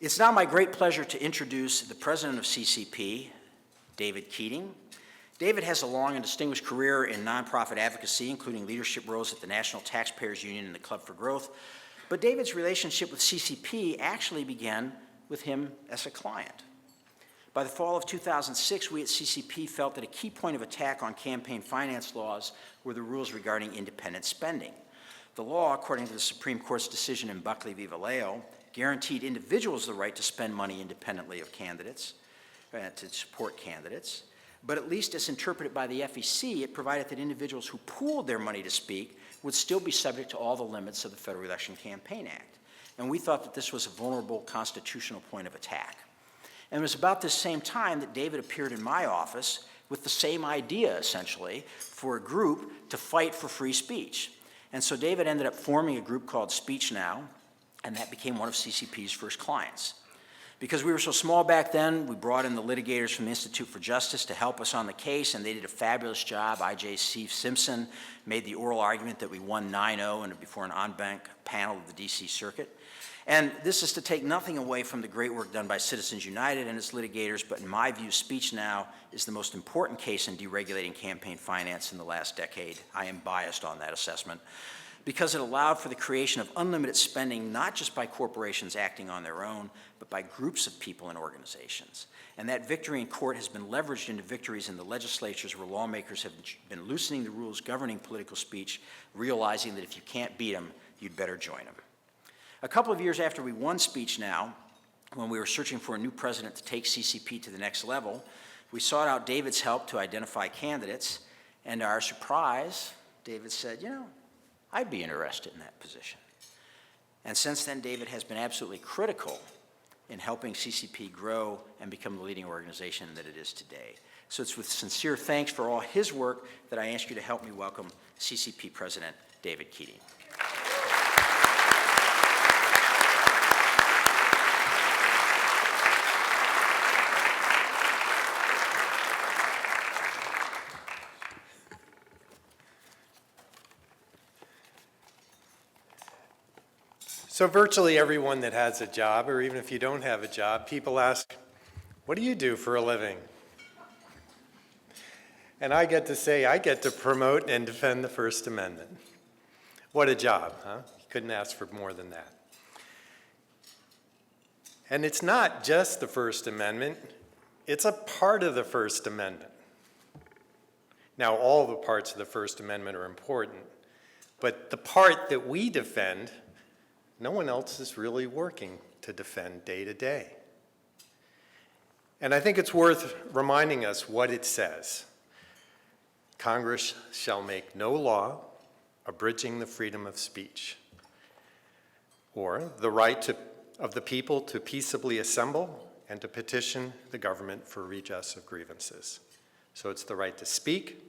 It's now my great pleasure to introduce the president of CCP, David Keating. David has a long and distinguished career in nonprofit advocacy, including leadership roles at the National Taxpayers Union and the Club for Growth. But David's relationship with CCP actually began with him as a client. By the fall of 2006, we at CCP felt that a key point of attack on campaign finance laws were the rules regarding independent spending. The law, according to the Supreme Court's decision in Buckley v. Vallejo, guaranteed individuals the right to spend money independently of candidates, to support candidates. But at least as interpreted by the FEC, it provided that individuals who pooled their money to speak would still be subject to all the limits of the Federal Election Campaign Act. And we thought that this was a vulnerable constitutional point of attack. And it was about this same time that David appeared in my office with the same idea, essentially, for a group to fight for free speech. And so David ended up forming a group called Speech Now, and that became one of CCP's first clients. Because we were so small back then, we brought in the litigators from the Institute for Justice to help us on the case, and they did a fabulous job. I.J. Steve Simpson made the oral argument that we won 9-0 and before an en banc panel of the D.C. Circuit. And this is to take nothing away from the great work done by Citizens United and its litigators, but in my view, Speech Now is the most important case in deregulating campaign finance in the last decade. I am biased on that assessment, because it allowed for the creation of unlimited spending, not just by corporations acting on their own, but by groups of people and organizations. And that victory in court has been leveraged into victories in the legislatures where lawmakers have been loosening the rules governing political speech, realizing that if you can't beat them, you'd better join them. A couple of years after we won Speech Now, when we were searching for a new president to take CCP to the next level, we sought out David's help to identify candidates, and to our surprise, David said, I'd be interested in that position. And since then, David has been absolutely critical in helping CCP grow and become the leading organization that it is today. So it's with sincere thanks for all his work that I ask you to help me welcome CCP President David Keating. So virtually everyone that has a job, or even if you don't have a job, people ask, what do you do for a living? And I get to say, I get to promote and defend the First Amendment. What a job, huh? You couldn't ask for more than that. And it's not just the First Amendment, it's a part of the First Amendment. Now, all the parts of the First Amendment are important, but the part that we defend, no one else is really working to defend day to day. And I think it's worth reminding us what it says. Congress shall make no law abridging the freedom of speech, or the right of the people to peaceably assemble and to petition the government for redress of grievances. So it's the right to speak,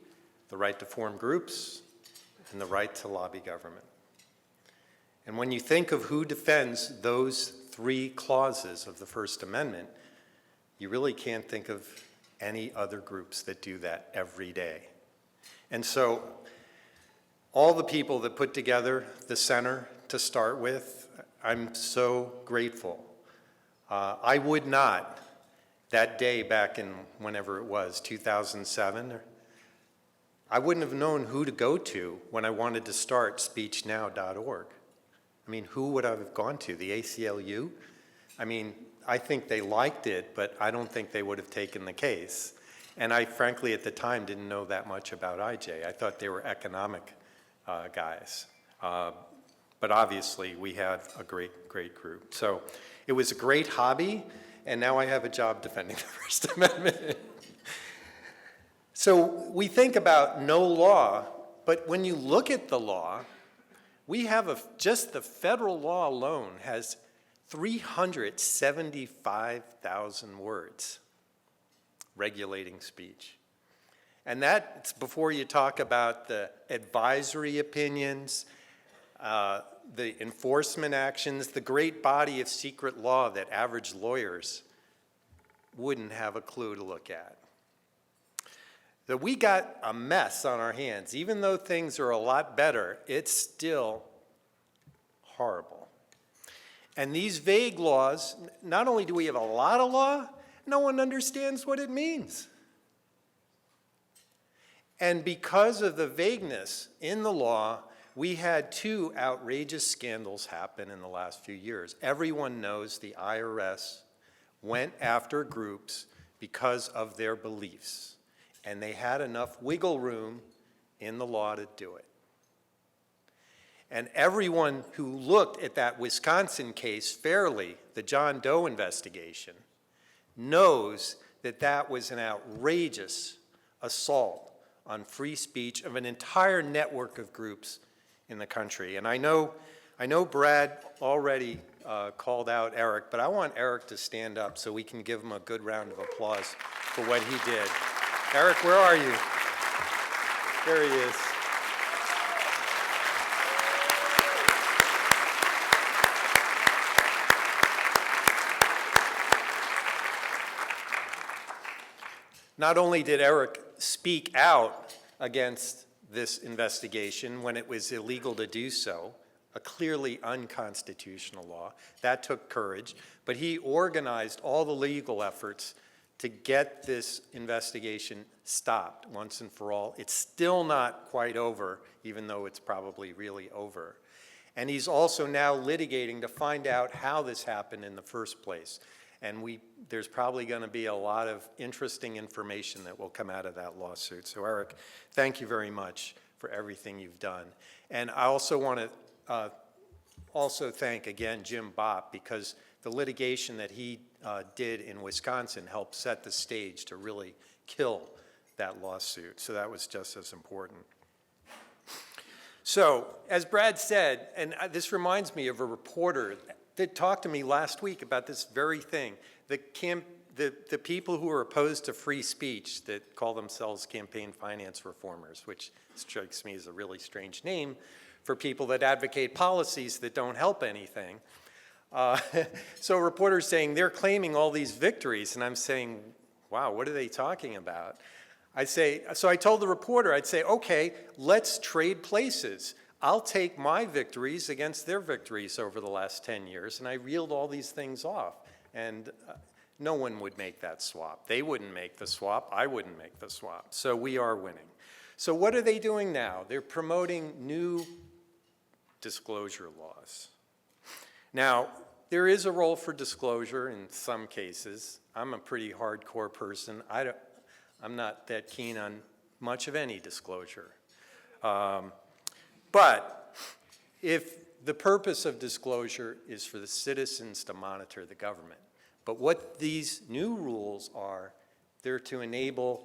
the right to form groups, and the right to lobby government. And when you think of who defends those three clauses of the First Amendment, you really can't think of any other groups that do that every day. And so all the people that put together the center to start with, I'm so grateful. I would not, that day back in whenever it was, 2007, I wouldn't have known who to go to when I wanted to start speechnow.org. I mean, who would I have gone to? The ACLU? I mean, I think they liked it, but I don't think they would have taken the case. And I, frankly, at the time, didn't know that much about IJ. I thought they were economic guys. But obviously, we have a great, great group. So it was a great hobby, and now I have a job defending the First Amendment. So we think about no law, but when you look at the law, we have just the federal law alone has 375,000 words regulating speech. And that's before you talk about the advisory opinions, the enforcement actions, the great body of secret law that average lawyers wouldn't have a clue to look at. That we got a mess on our hands. Even though things are a lot better, it's still horrible. And these vague laws, not only do we have a lot of law, no one understands what it means. And because of the vagueness in the law, we had two outrageous scandals happen in the last few years. Everyone knows the IRS went after groups because of their beliefs, and they had enough wiggle room in the law to do it. And everyone who looked at that Wisconsin case fairly, the John Doe investigation, knows that that was an outrageous assault on free speech of an entire network of groups in the country. And I know Brad already called out Eric, but I want Eric to stand up so we can give him a good round of applause for what he did. Eric, where are you? There he is. Not only did Eric speak out against this investigation when it was illegal to do so, a clearly unconstitutional law, that took courage, but he organized all the legal efforts to get this investigation stopped once and for all. It's still not quite over, even though it's probably really over. And he's also now litigating to find out how this happened in the first place. And there's probably going to be a lot of interesting information that will come out of that lawsuit. So Eric, thank you very much for everything you've done. And I also want to also thank again Jim Bopp, because the litigation that he did in Wisconsin helped set the stage to really kill that lawsuit. So that was just as important. So as Brad said, and this reminds me of a reporter that talked to me last week about this very thing. The people who are opposed to free speech that call themselves campaign finance reformers, which strikes me as a really strange name for people that advocate policies that don't help anything. So a reporter's saying they're claiming all these victories, and I'm saying, wow, what are they talking about? So I told the reporter, I'd say, okay, let's trade places. I'll take my victories against their victories over the last 10 years, and I reeled all these things off. And no one would make that swap. They wouldn't make the swap. I wouldn't make the swap. So we are winning. So what are they doing now? They're promoting new disclosure laws. Now, there is a role for disclosure in some cases. I'm a pretty hardcore person. I'm not that keen on much of any disclosure. But if the purpose of disclosure is for the citizens to monitor the government, but what these new rules are, they're to enable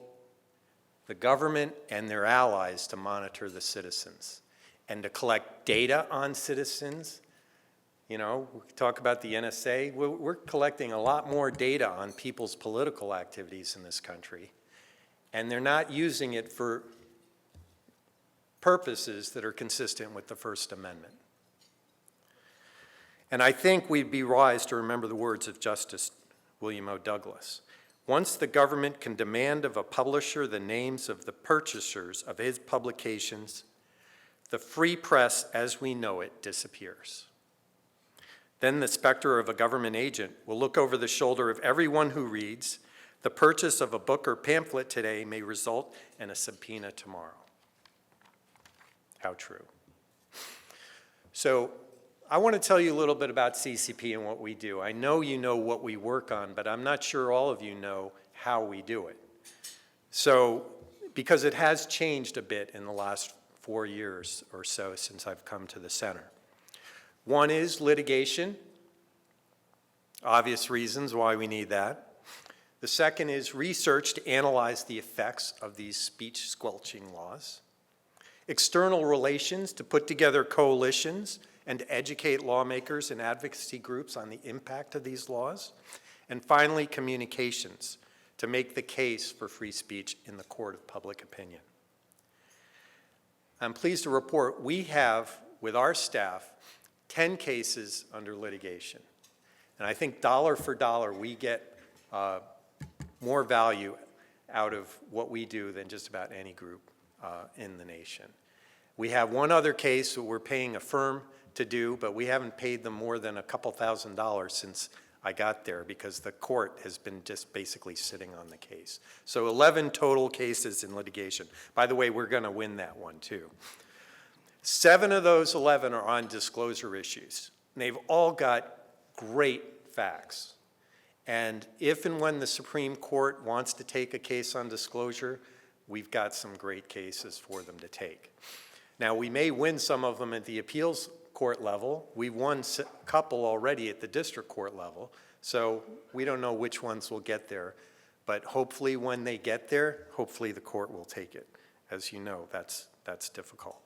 the government and their allies to monitor the citizens and to collect data on citizens. You know, we talk about the NSA. We're collecting a lot more data on people's political activities in this country, and they're not using it for purposes that are consistent with the First Amendment. And I think we'd be wise to remember the words of Justice William O. Douglas. Once the government can demand of a publisher the names of the purchasers of his publications, the free press as we know it disappears. Then the specter of a government agent will look over the shoulder of everyone who reads. The purchase of a book or pamphlet today may result in a subpoena tomorrow. How true. So I want to tell you a little bit about CCP and what we do. I know you know what we work on, but I'm not sure all of you know how we do it. So, because it has changed a bit in the last 4 years or so since I've come to the center. One is litigation, obvious reasons why we need that. The second is research to analyze the effects of these speech squelching laws. External relations to put together coalitions and to educate lawmakers and advocacy groups on the impact of these laws. And finally, communications to make the case for free speech in the court of public opinion. I'm pleased to report we have, with our staff, 10 cases under litigation. And I think dollar for dollar, we get more value out of what we do than just about any group in the nation. We have one other case that we're paying a firm to do, but we haven't paid them more than a couple $1,000s since I got there because the court has been just basically sitting on the case. So 11 total cases in litigation. By the way, we're going to win that one too. 7 of those 11 are on disclosure issues. And they've all got great facts. And if and when the Supreme Court wants to take a case on disclosure, we've got some great cases for them to take. Now, we may win some of them at the appeals court level. We've won a couple already at the district court level, so we don't know which ones will get there. But hopefully when they get there, hopefully the court will take it. As you know, that's difficult.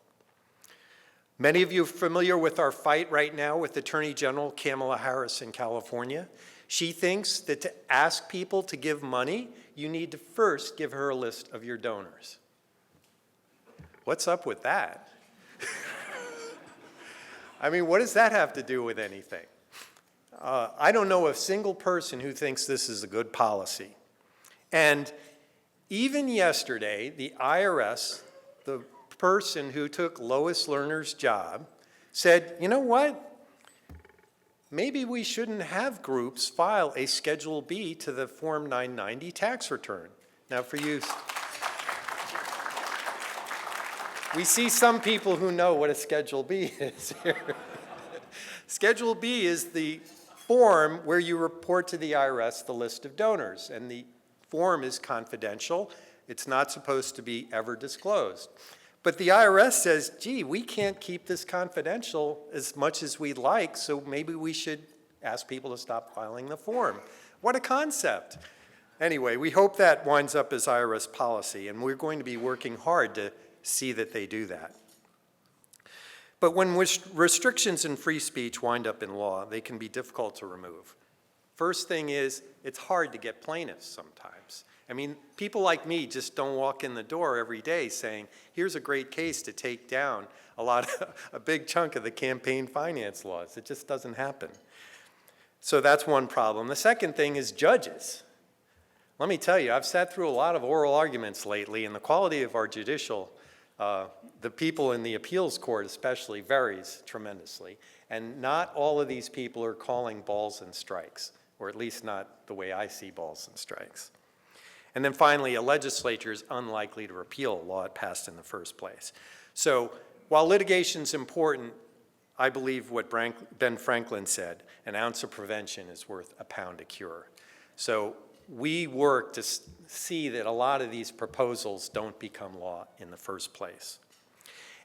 Many of you are familiar with our fight right now with Attorney General Kamala Harris in California. She thinks that to ask people to give money, you need to first give her a list of your donors. What's up with that? I mean, what does that have to do with anything? I don't know a single person who thinks this is a good policy. And even yesterday, the IRS, the person who took Lois Lerner's job, said, you know what? Maybe we shouldn't have groups file a Schedule B to the Form 990 tax return. Now for you, we see some people who know what a Schedule B is here. Schedule B is the form where you report to the IRS the list of donors, and the form is confidential. It's not supposed to be ever disclosed. But the IRS says, gee, we can't keep this confidential as much as we'd like, so maybe we should ask people to stop filing the form. What a concept. Anyway, we hope that winds up as IRS policy, and we're going to be working hard to see that they do that. But when restrictions in free speech wind up in law, they can be difficult to remove. First thing is, it's hard to get plaintiffs sometimes. I mean, people like me just don't walk in the door every day saying, here's a great case to take down a big chunk of the campaign finance laws. It just doesn't happen. So that's one problem. The second thing is judges. Let me tell you, I've sat through a lot of oral arguments lately, and the quality of our judicial, the people in the appeals court especially, varies tremendously. And not all of these people are calling balls and strikes, or at least not the way I see balls and strikes. And then finally, a legislature is unlikely to repeal a law it passed in the first place. So while litigation's important, I believe what Ben Franklin said, an ounce of prevention is worth a pound of cure. So we work to see that a lot of these proposals don't become law in the first place.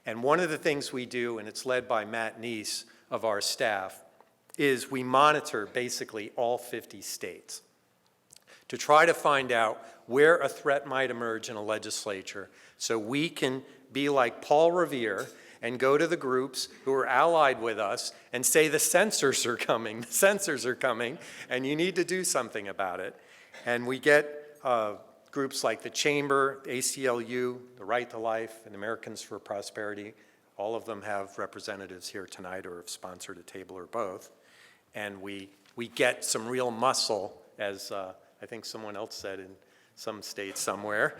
And one of the things we do, and it's led by Matt Neese of our staff, is we monitor basically all 50 states to try to find out where a threat might emerge in a legislature so we can be like Paul Revere and go to the groups who are allied with us and say the censors are coming, and you need to do something about it. And we get groups like the Chamber, the ACLU, the Right to Life, and Americans for Prosperity. All of them have representatives here tonight or have sponsored a table or both. And we get some real muscle, as I think someone else said in some state somewhere,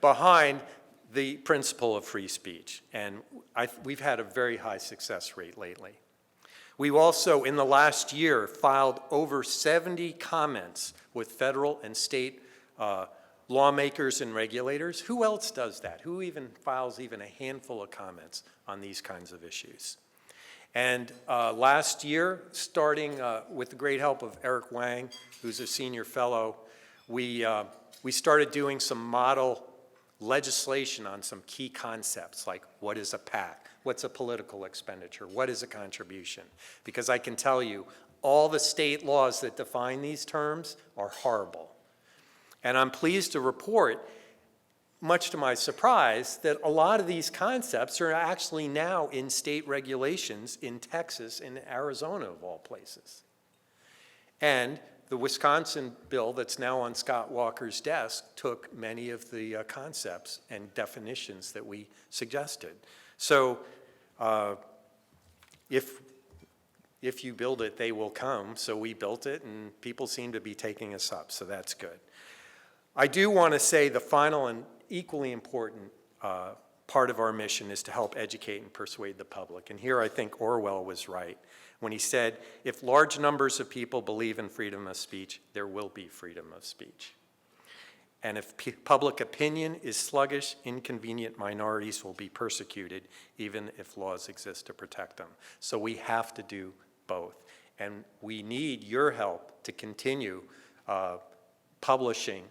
behind the principle of free speech. And we've had a very high success rate lately. We've also, in the last year, filed over 70 comments with federal and state lawmakers and regulators. Who else does that? Who even files even a handful of comments on these kinds of issues? And last year, starting with the great help of Eric Wang, who's a senior fellow, we started doing some model legislation on some key concepts, like what is a PAC, what's a political expenditure, what is a contribution? Because I can tell you, all the state laws that define these terms are horrible. And I'm pleased to report, much to my surprise, that a lot of these concepts are actually now in state regulations in Texas and Arizona, of all places. And the Wisconsin bill that's now on Scott Walker's desk took many of the concepts and definitions that we suggested. So if you build it, they will come. So we built it, and people seem to be taking us up, so that's good. I do want to say the final and equally important part of our mission is to help educate and persuade the public. And here I think Orwell was right when he said, if large numbers of people believe in freedom of speech, there will be freedom of speech. And if public opinion is sluggish, inconvenient minorities will be persecuted, even if laws exist to protect them. So we have to do both. And we need your help to continue publishing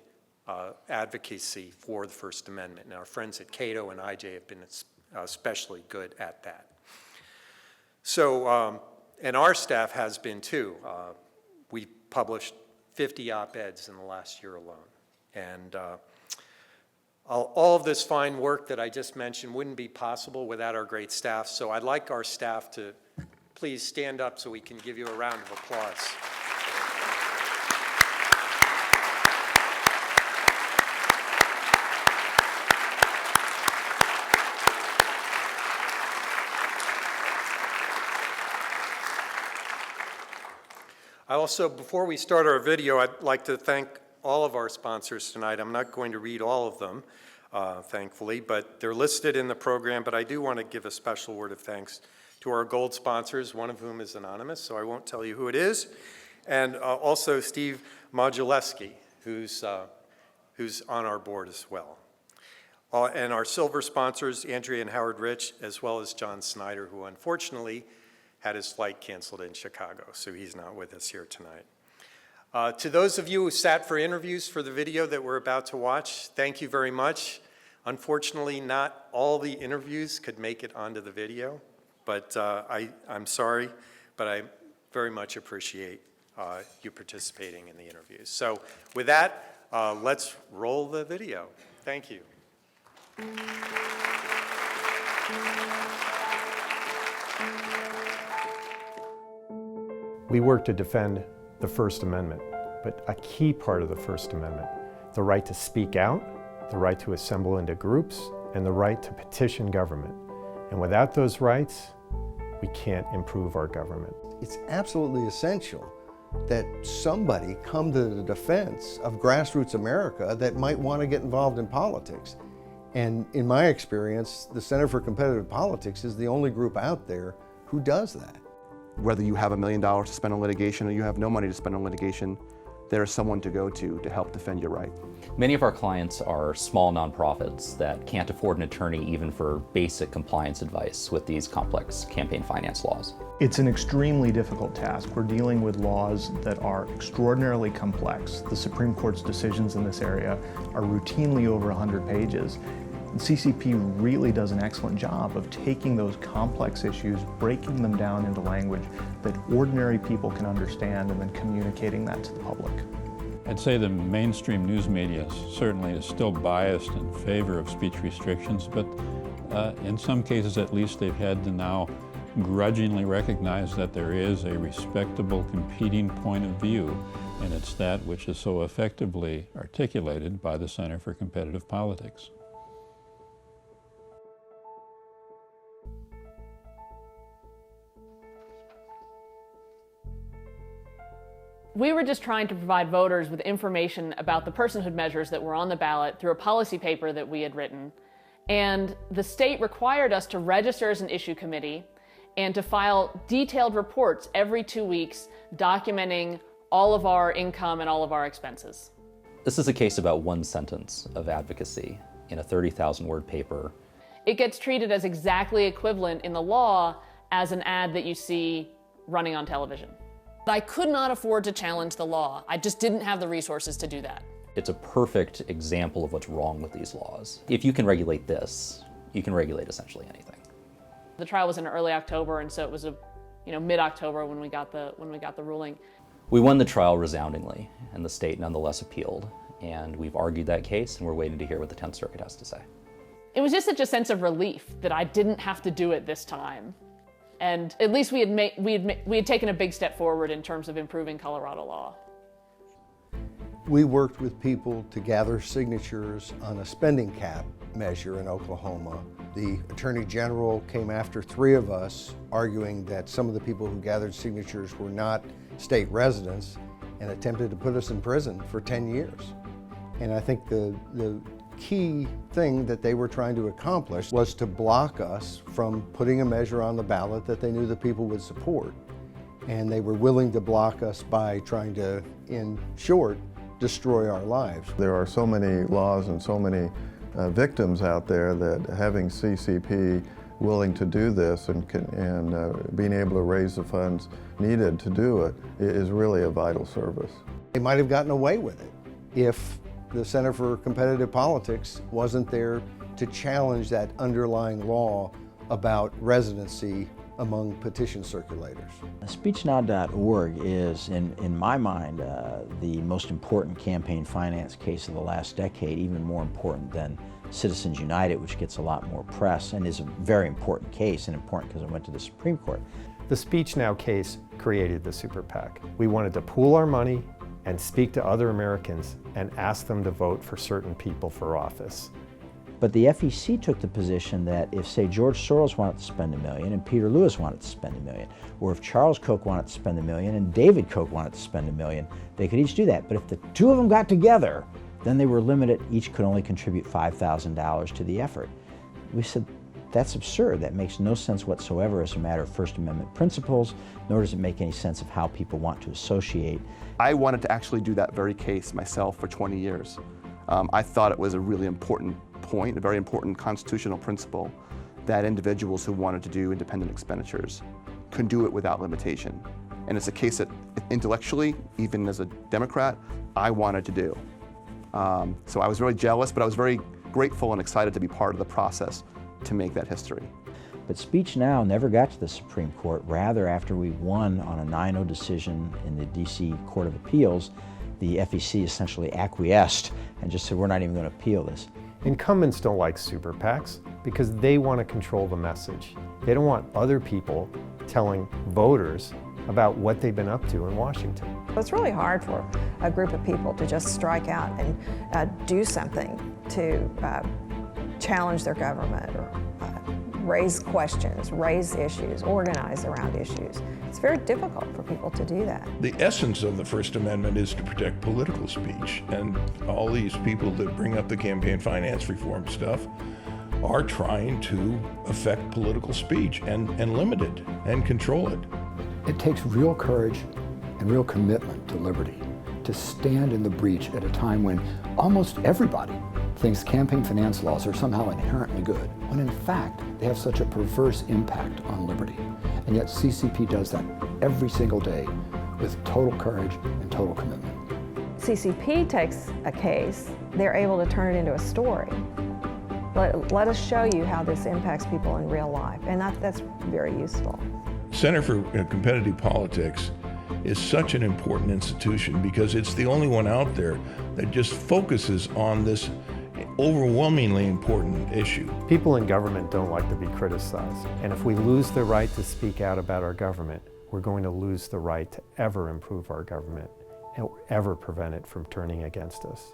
advocacy for the First Amendment. And our friends at Cato and IJ have been especially good at that. So, and our staff has been too. We published 50 op-eds in the last year alone. And all of this fine work that I just mentioned wouldn't be possible without our great staff. So I'd like our staff to please stand up so we can give you a round of applause. I also, before we start our video, I'd like to thank all of our sponsors tonight. I'm not going to read all of them, thankfully, but they're listed in the program. But I do want to give a special word of thanks to our gold sponsors, one of whom is anonymous, so I won't tell you who it is, and also Steve Modulewski, who's on our board as well. And our silver sponsors, Andrea and Howard Rich, as well as John Snyder, who unfortunately had his flight canceled in Chicago, so he's not with us here tonight. To those of you who sat for interviews for the video that we're about to watch, thank you very much. Unfortunately, not all the interviews could make it onto the video, but I'm sorry, but I very much appreciate you participating in the interviews. So with that, let's roll the video. Thank you. We work to defend the First Amendment, but a key part of the First Amendment, the right to speak out, the right to assemble into groups, and the right to petition government. And without those rights, we can't improve our government. It's absolutely essential that somebody come to the defense of grassroots America that might want to get involved in politics. And in my experience, the Center for Competitive Politics is the only group out there who does that. Whether you have $1 million to spend on litigation or you have no money to spend on litigation, there is someone to go to help defend your right. Many of our clients are small nonprofits that can't afford an attorney even for basic compliance advice with these complex campaign finance laws. It's an extremely difficult task. We're dealing with laws that are extraordinarily complex. The Supreme Court's decisions in this area are routinely over 100 pages. CCP really does an excellent job of taking those complex issues, breaking them down into language that ordinary people can understand, and then communicating that to the public. I'd say the mainstream news media certainly is still biased in favor of speech restrictions, but in some cases at least they've had to now grudgingly recognize that there is a respectable competing point of view, and it's that which is so effectively articulated by the Center for Competitive Politics. We were just trying to provide voters with information about the personhood measures that were on the ballot through a policy paper that we had written. And the state required us to register as an issue committee and to file detailed reports every 2 weeks documenting all of our income and all of our expenses. This is a case about one sentence of advocacy in a 30,000-word paper. It gets treated as exactly equivalent in the law as an ad that you see running on television. I could not afford to challenge the law. I just didn't have the resources to do that. It's a perfect example of what's wrong with these laws. If you can regulate this, you can regulate essentially anything. The trial was in early October, and so it was mid-October when we got the ruling. We won the trial resoundingly, and the state nonetheless appealed. And we've argued that case, and we're waiting to hear what the 10th Circuit has to say. It was just such a sense of relief that I didn't have to do it this time. And at least we had taken a big step forward in terms of improving Colorado law. We worked with people to gather signatures on a spending cap measure in Oklahoma. The Attorney General came after 3 of us, arguing that some of the people who gathered signatures were not state residents, and attempted to put us in prison for 10 years. And I think the key thing that they were trying to accomplish was to block us from putting a measure on the ballot that they knew the people would support. And they were willing to block us by trying to, in short, destroy our lives. There are so many laws and so many victims out there that having CCP willing to do this and being able to raise the funds needed to do it is really a vital service. They might have gotten away with it if the Center for Competitive Politics wasn't there to challenge that underlying law about residency among petition circulators. SpeechNow.org is, in my mind, the most important campaign finance case of the last decade, even more important than Citizens United, which gets a lot more press and is a very important case, and important because it went to the Supreme Court. The SpeechNow case created the super PAC. We wanted to pool our money and speak to other Americans and ask them to vote for certain people for office. But the FEC took the position that if, say, George Soros wanted to spend $1 million and Peter Lewis wanted to spend $1 million, or if Charles Koch wanted to spend $1 million and David Koch wanted to spend $1 million, they could each do that. But if the two of them got together, then they were limited. Each could only contribute $5,000 to the effort. We said, that's absurd. That makes no sense whatsoever as a matter of First Amendment principles, nor does it make any sense of how people want to associate. I wanted to actually do that very case myself for 20 years. I thought it was a really important point, a very important constitutional principle, that individuals who wanted to do independent expenditures could do it without limitation. And it's a case that intellectually, even as a Democrat, I wanted to do. So I was really jealous, but I was very grateful and excited to be part of the process to make that history. But SpeechNow never got to the Supreme Court. Rather, after we won on a 9-0 decision in the DC Court of Appeals, the FEC essentially acquiesced and just said, we're not even going to appeal this. Incumbents don't like super PACs because they want to control the message. They don't want other people telling voters about what they've been up to in Washington. It's really hard for a group of people to just strike out and do something to challenge their government or raise questions, raise issues, organize around issues. It's very difficult for people to do that. The essence of the First Amendment is to protect political speech, and all these people that bring up the campaign finance reform stuff are trying to affect political speech and limit it and control it. It takes real courage and real commitment to liberty to stand in the breach at a time when almost everybody thinks campaign finance laws are somehow inherently good, when in fact they have such a perverse impact on liberty. And yet CCP does that every single day with total courage and total commitment. CCP takes a case, they're able to turn it into a story. Let us show you how this impacts people in real life, and that's very useful. Center for Competitive Politics is such an important institution because it's the only one out there that just focuses on this overwhelmingly important issue. People in government don't like to be criticized, and if we lose the right to speak out about our government, we're going to lose the right to ever improve our government and ever prevent it from turning against us.